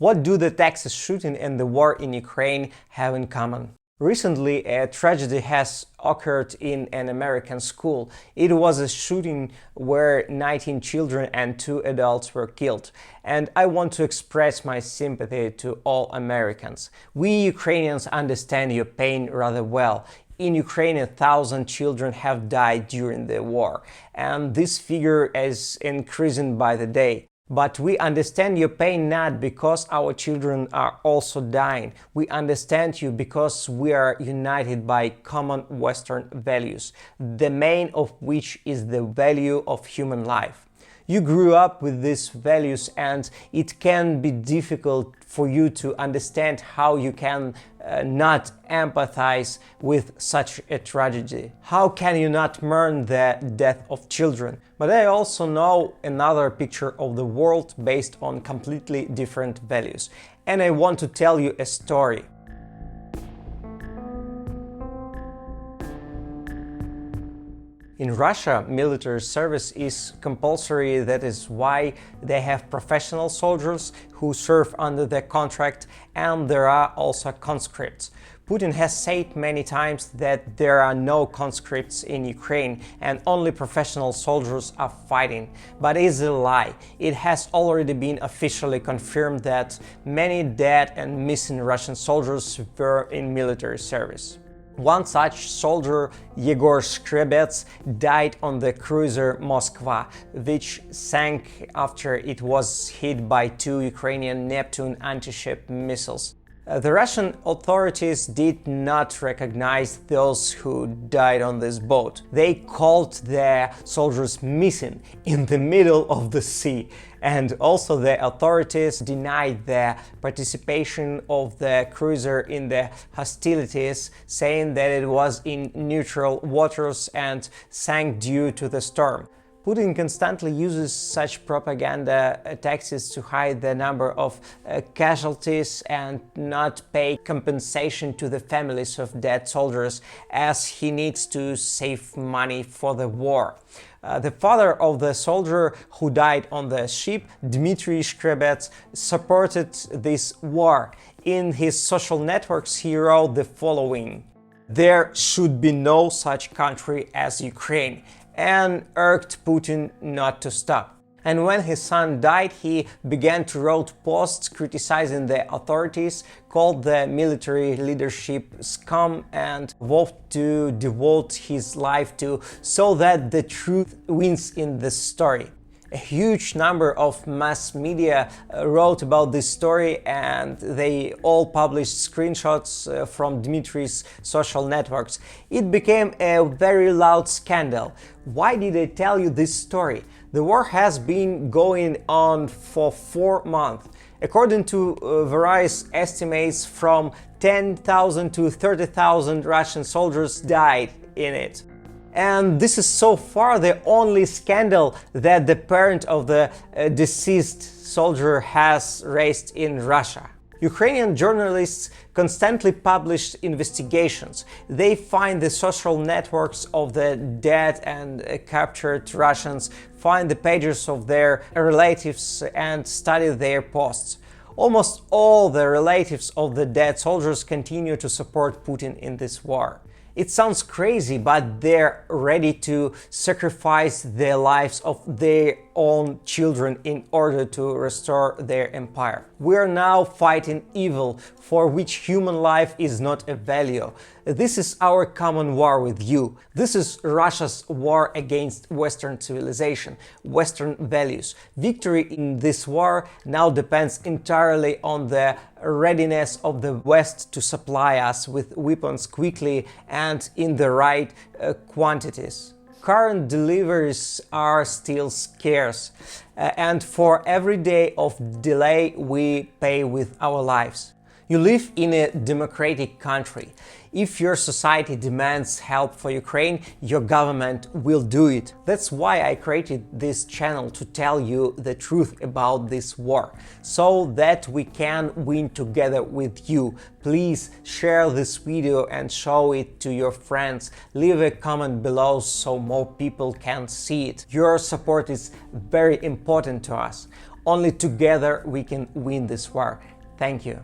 What do the Texas shooting and the war in Ukraine have in common? Recently, a tragedy has occurred in an American school. It was a shooting where 19 children and 2 adults were killed. And I want to express my sympathy to all Americans. We Ukrainians understand your pain rather well. In Ukraine, 1,000 children have died during the war, and this figure is increasing by the day. But we understand your pain not because our children are also dying. We understand you because we are united by common Western values, the main of which is the value of human life. You grew up with these values, and it can be difficult for you to understand how you can not empathize with such a tragedy. How can you not mourn the death of children? But I also know another picture of the world based on completely different values. And I want to tell you a story. In Russia, military service is compulsory. That is why they have professional soldiers who serve under their contract, and there are also conscripts. Putin has said many times that there are no conscripts in Ukraine and only professional soldiers are fighting. But it is a lie. It has already been officially confirmed that many dead and missing Russian soldiers were in military service. One such soldier, Yegor Shkrebets, died on the cruiser Moskva, which sank after it was hit by 2 Ukrainian Neptune anti-ship missiles. The Russian authorities did not recognize those who died on this boat. They called the soldiers missing in the middle of the sea. And also the authorities denied the participation of the cruiser in the hostilities, saying that it was in neutral waters and sank due to the storm. Putin constantly uses such propaganda tactics to hide the number of casualties and not pay compensation to the families of dead soldiers, as he needs to save money for the war. The father of the soldier who died on the ship, Dmitry Shkrebets, supported this war. In his social networks, he wrote the following: "There should be no such country as Ukraine," and urged Putin not to stop. And when his son died, he began to write posts criticizing the authorities, called the military leadership scum, and vowed to devote his life to so that the truth wins in the story. A huge number of mass media wrote about this story, and they all published screenshots from Dmitry's social networks. It became a very loud scandal. Why did I tell you this story? The war has been going on for 4 months. According to various estimates, from 10,000 to 30,000 Russian soldiers died in it. And this is so far the only scandal that the parent of the deceased soldier has raised in Russia. Ukrainian journalists constantly publish investigations. They find the social networks of the dead and captured Russians, find the pages of their relatives, and study their posts. Almost all the relatives of the dead soldiers continue to support Putin in this war. It sounds crazy, but they're ready to sacrifice the lives of their own children in order to restore their empire. We are now fighting evil, for which human life is not a value. This is our common war with you. This is Russia's war against Western civilization, Western values. Victory in this war now depends entirely on the readiness of the West to supply us with weapons quickly and in the right quantities. Current deliveries are still scarce, and for every day of delay we pay with our lives. You live in a democratic country. If your society demands help for Ukraine, your government will do it. That's why I created this channel, to tell you the truth about this war, so that we can win together with you. Please share this video and show it to your friends. Leave a comment below so more people can see it. Your support is very important to us. Only together we can win this war. Thank you.